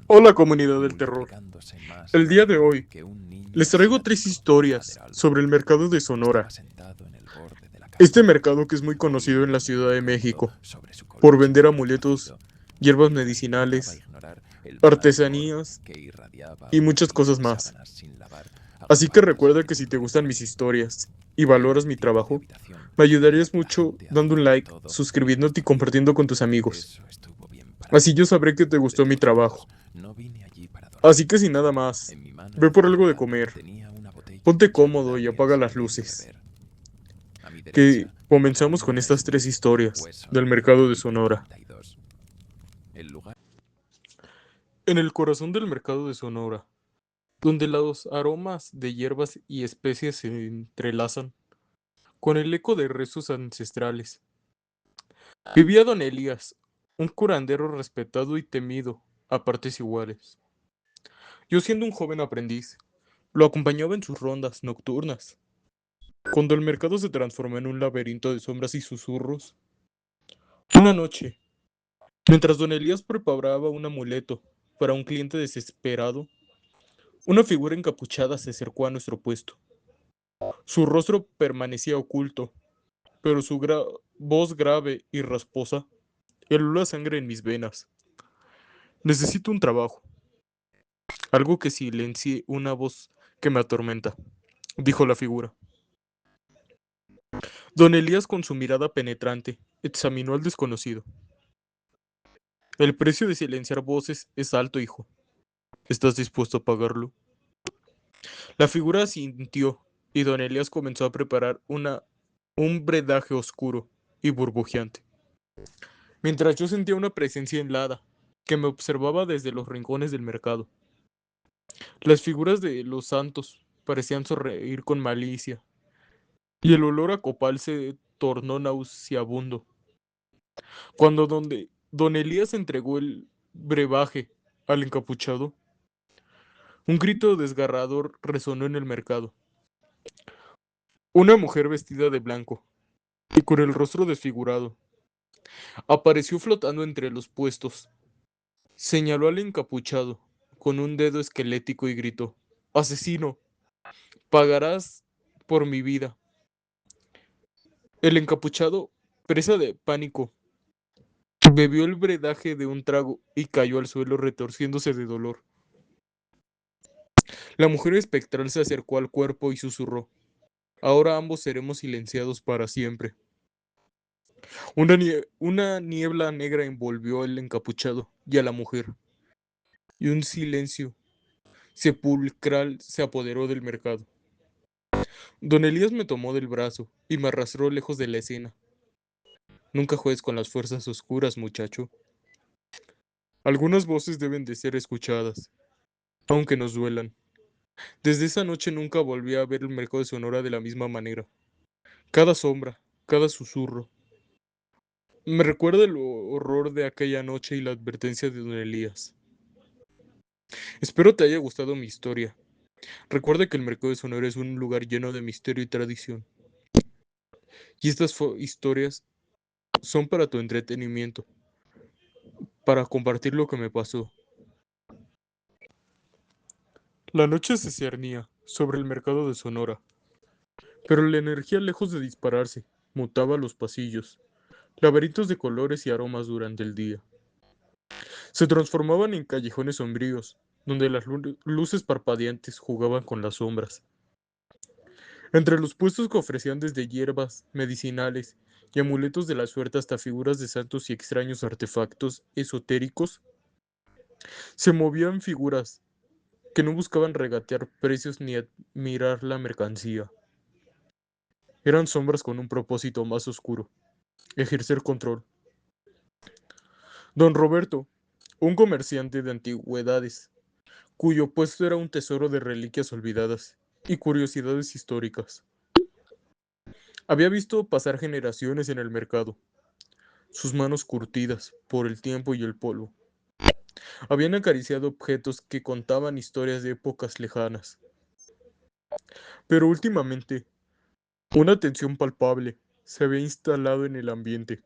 Hola comunidad del terror. El día de hoy les traigo 3 historias sobre el mercado de Sonora. Este mercado que es muy conocido en la Ciudad de México por vender amuletos, hierbas medicinales, artesanías y muchas cosas más. Así que recuerda que si te gustan mis historias y valoras mi trabajo, me ayudarías mucho dando un like, suscribiéndote y compartiendo con tus amigos. Así yo sabré que te gustó mi trabajo. Así que sin nada más, ve por algo de comer, ponte cómodo y apaga las luces. Que comenzamos con estas 3 historias del mercado de Sonora. En el corazón del mercado de Sonora, donde los aromas de hierbas y especies se entrelazan con el eco de rezos ancestrales, vivía don Elías, un curandero respetado y temido a partes iguales. Yo siendo un joven aprendiz, lo acompañaba en sus rondas nocturnas. Cuando el mercado se transformó en un laberinto de sombras y susurros, una noche, mientras don Elías preparaba un amuleto para un cliente desesperado, una figura encapuchada se acercó a nuestro puesto. Su rostro permanecía oculto, pero su voz grave y rasposa heló la sangre en mis venas. Necesito un trabajo, algo que silencie una voz que me atormenta, dijo la figura. Don Elías, con su mirada penetrante, examinó al desconocido. El precio de silenciar voces es alto, hijo. ¿Estás dispuesto a pagarlo? La figura asintió, y don Elías comenzó a preparar un bredaje oscuro y burbujeante, mientras yo sentía una presencia helada que me observaba desde los rincones del mercado. Las figuras de los santos parecían sonreír con malicia, y el olor a copal se tornó nauseabundo. Cuando don Elías entregó el brebaje al encapuchado, un grito desgarrador resonó en el mercado. Una mujer vestida de blanco y con el rostro desfigurado apareció flotando entre los puestos. Señaló al encapuchado con un dedo esquelético y gritó: «Asesino, pagarás por mi vida». El encapuchado, presa de pánico, bebió el bredaje de un trago y cayó al suelo retorciéndose de dolor. La mujer espectral se acercó al cuerpo y susurró: «Ahora ambos seremos silenciados para siempre». Una niebla negra envolvió al encapuchado y a la mujer, y un silencio sepulcral se apoderó del mercado. Don Elías me tomó del brazo y me arrastró lejos de la escena. «Nunca juegues con las fuerzas oscuras, muchacho. Algunas voces deben de ser escuchadas, aunque nos duelan». Desde esa noche nunca volví a ver el mercado de Sonora de la misma manera. Cada sombra, cada susurro, me recuerda el horror de aquella noche y la advertencia de don Elías. Espero te haya gustado mi historia. Recuerda que el mercado de Sonora es un lugar lleno de misterio y tradición. Y estas historias son para tu entretenimiento, para compartir lo que me pasó. La noche se cernía sobre el mercado de Sonora, pero la energía, lejos de dispararse, mutaba los pasillos, laberintos de colores y aromas durante el día. Se transformaban en callejones sombríos, donde las luces parpadeantes jugaban con las sombras. Entre los puestos que ofrecían desde hierbas medicinales y amuletos de la suerte hasta figuras de santos y extraños artefactos esotéricos, se movían figuras que no buscaban regatear precios ni admirar la mercancía. Eran sombras con un propósito más oscuro: ejercer control. Don Roberto, un comerciante de antigüedades, cuyo puesto era un tesoro de reliquias olvidadas y curiosidades históricas, había visto pasar generaciones en el mercado. Sus manos curtidas por el tiempo y el polvo habían acariciado objetos que contaban historias de épocas lejanas. Pero últimamente, una tensión palpable se había instalado en el ambiente,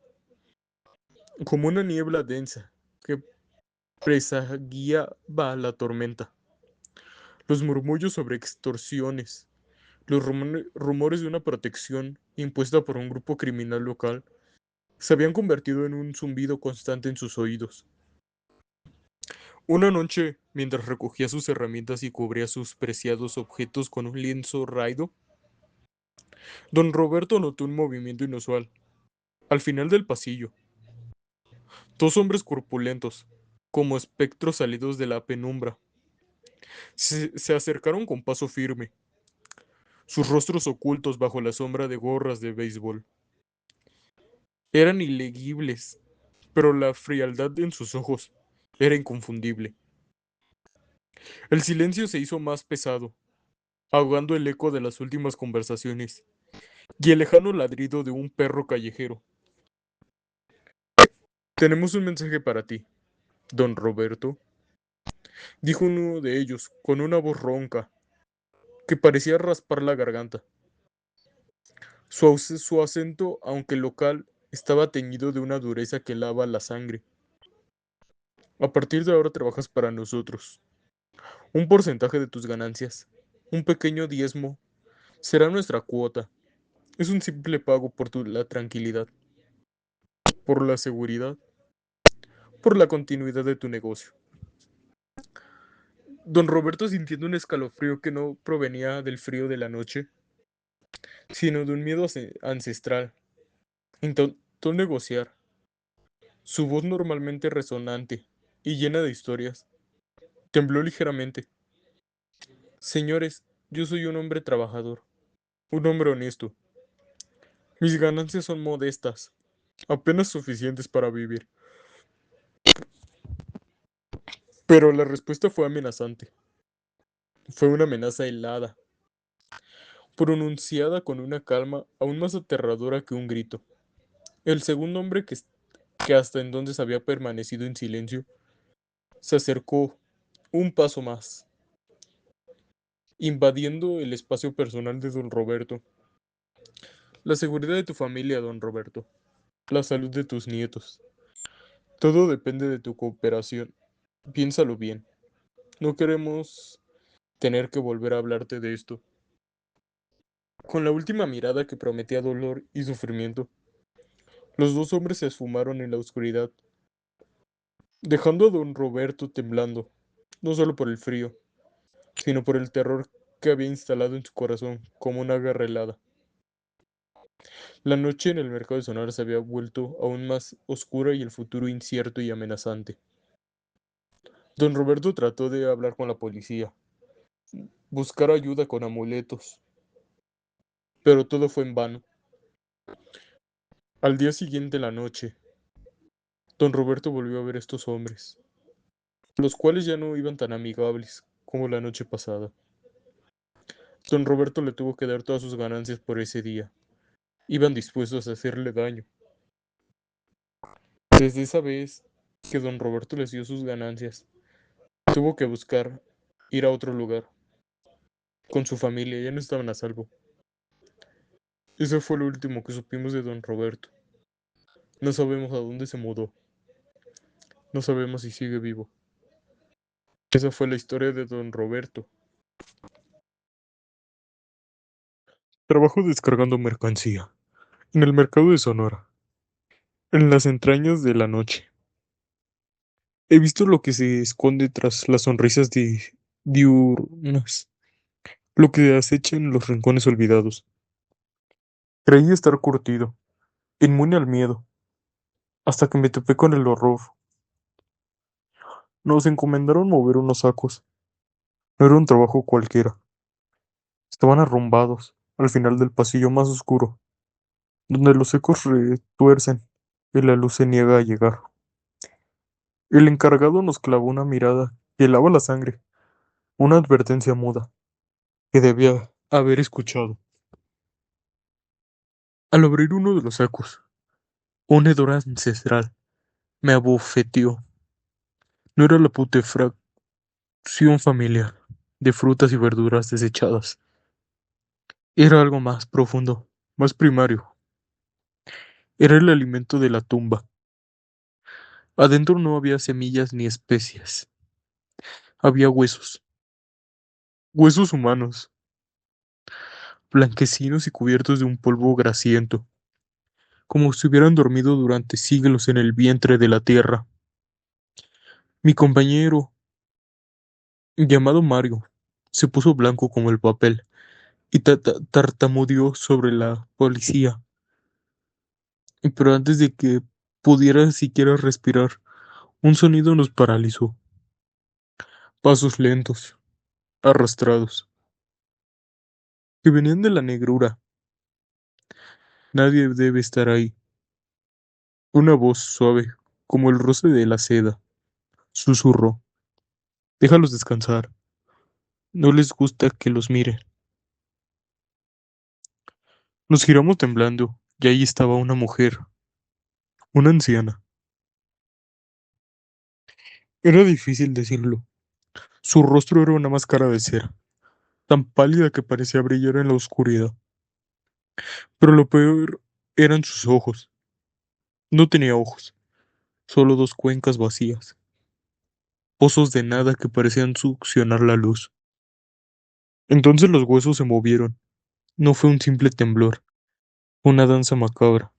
como una niebla densa que presagiaba la tormenta. Los murmullos sobre extorsiones, los rumores de una protección impuesta por un grupo criminal local se habían convertido en un zumbido constante en sus oídos. Una noche, mientras recogía sus herramientas y cubría sus preciados objetos con un lienzo raído, don Roberto notó un movimiento inusual. Al final del pasillo, dos hombres corpulentos, como espectros salidos de la penumbra, se acercaron con paso firme, sus rostros ocultos bajo la sombra de gorras de béisbol. Eran ilegibles, pero la frialdad en sus ojos era inconfundible. El silencio se hizo más pesado, ahogando el eco de las últimas conversaciones y el lejano ladrido de un perro callejero. Tenemos un mensaje para ti, don Roberto, dijo uno de ellos, con una voz ronca, que parecía raspar la garganta. Su acento, aunque local, estaba teñido de una dureza que lava la sangre. A partir de ahora trabajas para nosotros. Un porcentaje de tus ganancias, un pequeño diezmo, será nuestra cuota. Es un simple pago por la tranquilidad, por la seguridad, por la continuidad de tu negocio. Don Roberto, sintiendo un escalofrío que no provenía del frío de la noche, sino de un miedo ancestral, intentó negociar. Su voz, normalmente resonante y llena de historias, tembló ligeramente. Señores, yo soy un hombre trabajador, un hombre honesto. Mis ganancias son modestas, apenas suficientes para vivir. Pero la respuesta fue amenazante. Fue una amenaza helada, pronunciada con una calma aún más aterradora que un grito. El segundo hombre, que hasta entonces había permanecido en silencio, se acercó un paso más, invadiendo el espacio personal de don Roberto. La seguridad de tu familia, don Roberto. La salud de tus nietos. Todo depende de tu cooperación. Piénsalo bien. No queremos tener que volver a hablarte de esto. Con la última mirada que prometía dolor y sufrimiento, los dos hombres se esfumaron en la oscuridad, dejando a don Roberto temblando, no solo por el frío, sino por el terror que había instalado en su corazón como una guerra helada. La noche en el mercado de Sonora se había vuelto aún más oscura y el futuro incierto y amenazante. Don Roberto trató de hablar con la policía, buscar ayuda con amuletos, pero todo fue en vano. Al día siguiente, en la noche, don Roberto volvió a ver a estos hombres, los cuales ya no iban tan amigables como la noche pasada. Don Roberto le tuvo que dar todas sus ganancias por ese día. Iban dispuestos a hacerle daño. Desde esa vez que don Roberto les dio sus ganancias, tuvo que buscar ir a otro lugar. Con su familia ya no estaban a salvo. Eso fue lo último que supimos de don Roberto. No sabemos a dónde se mudó. No sabemos si sigue vivo. Esa fue la historia de don Roberto. Trabajo descargando mercancía. En el mercado de Sonora. En las entrañas de la noche. He visto lo que se esconde tras las sonrisas diurnas. Lo que acecha en los rincones olvidados. Creí estar curtido, inmune al miedo, hasta que me topé con el horror. Nos encomendaron mover unos sacos. No era un trabajo cualquiera. Estaban arrumbados, al final del pasillo más oscuro, donde los ecos retuercen y la luz se niega a llegar. El encargado nos clavó una mirada que helaba la sangre, una advertencia muda, que debía haber escuchado. Al abrir uno de los sacos, un hedor ancestral me abofeteó. No era la putrefacción familiar de frutas y verduras desechadas. Era algo más profundo, más primario. Era el alimento de la tumba. Adentro no había semillas ni especias. Había huesos. Huesos humanos, blanquecinos y cubiertos de un polvo grasiento, como si hubieran dormido durante siglos en el vientre de la tierra. Mi compañero, llamado Mario, se puso blanco como el papel y tartamudeó sobre la policía. Pero antes de que pudiera siquiera respirar, un sonido nos paralizó. Pasos lentos, arrastrados, que venían de la negrura. Nadie debe estar ahí. Una voz suave, como el roce de la seda, susurró. Déjalos descansar. No les gusta que los miren. Nos giramos temblando, y ahí estaba una mujer, una anciana. Era difícil decirlo. Su rostro era una máscara de cera, tan pálida que parecía brillar en la oscuridad. Pero lo peor eran sus ojos. No tenía ojos, solo dos cuencas vacías, pozos de nada que parecían succionar la luz. Entonces los huesos se movieron. No fue un simple temblor, fue una danza macabra.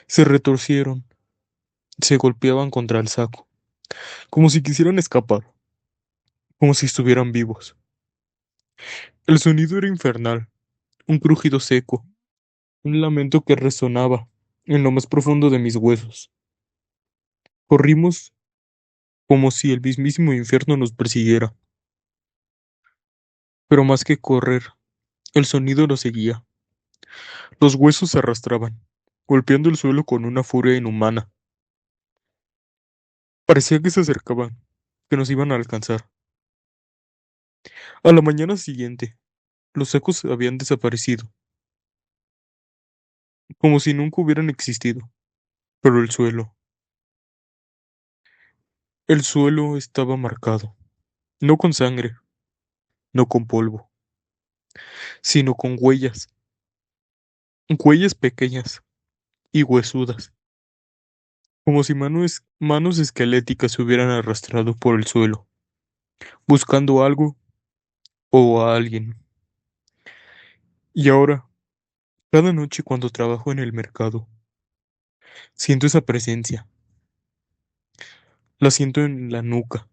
Se retorcieron, se golpeaban contra el saco, como si quisieran escapar, como si estuvieran vivos. El sonido era infernal, un crujido seco, un lamento que resonaba en lo más profundo de mis huesos. Corrimos como si el mismísimo infierno nos persiguiera. Pero más que correr, el sonido nos seguía. Los huesos se arrastraban, golpeando el suelo con una furia inhumana. Parecía que se acercaban, que nos iban a alcanzar. A la mañana siguiente, los ecos habían desaparecido, como si nunca hubieran existido. Pero el suelo estaba marcado, no con sangre, no con polvo, sino con huellas, huellas pequeñas y huesudas, como si manos esqueléticas se hubieran arrastrado por el suelo, buscando algo o a alguien. Y ahora, cada noche cuando trabajo en el mercado, siento esa presencia, la siento en la nuca,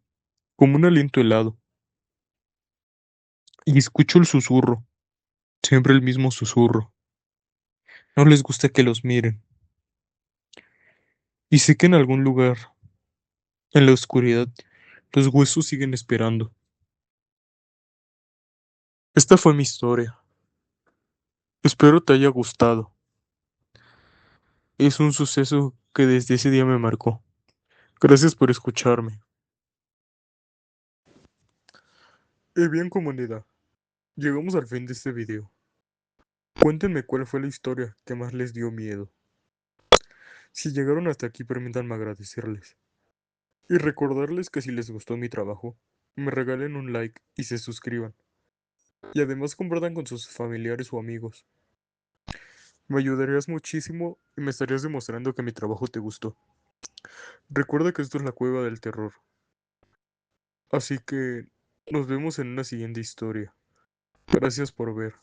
como un aliento helado, y escucho el susurro, siempre el mismo susurro. No les gusta que los miren, y sé que en algún lugar, en la oscuridad, los huesos siguen esperando. Esta fue mi historia. Espero te haya gustado. Es un suceso que desde ese día me marcó. Gracias por escucharme. Y bien, comunidad, llegamos al fin de este video. Cuéntenme cuál fue la historia que más les dio miedo. Si llegaron hasta aquí, permítanme agradecerles. Y recordarles que si les gustó mi trabajo, me regalen un like y se suscriban. Y además compartan con sus familiares o amigos. Me ayudarías muchísimo y me estarías demostrando que mi trabajo te gustó. Recuerda que esto es la Cueva del Terror. Así que nos vemos en una siguiente historia. Gracias por ver.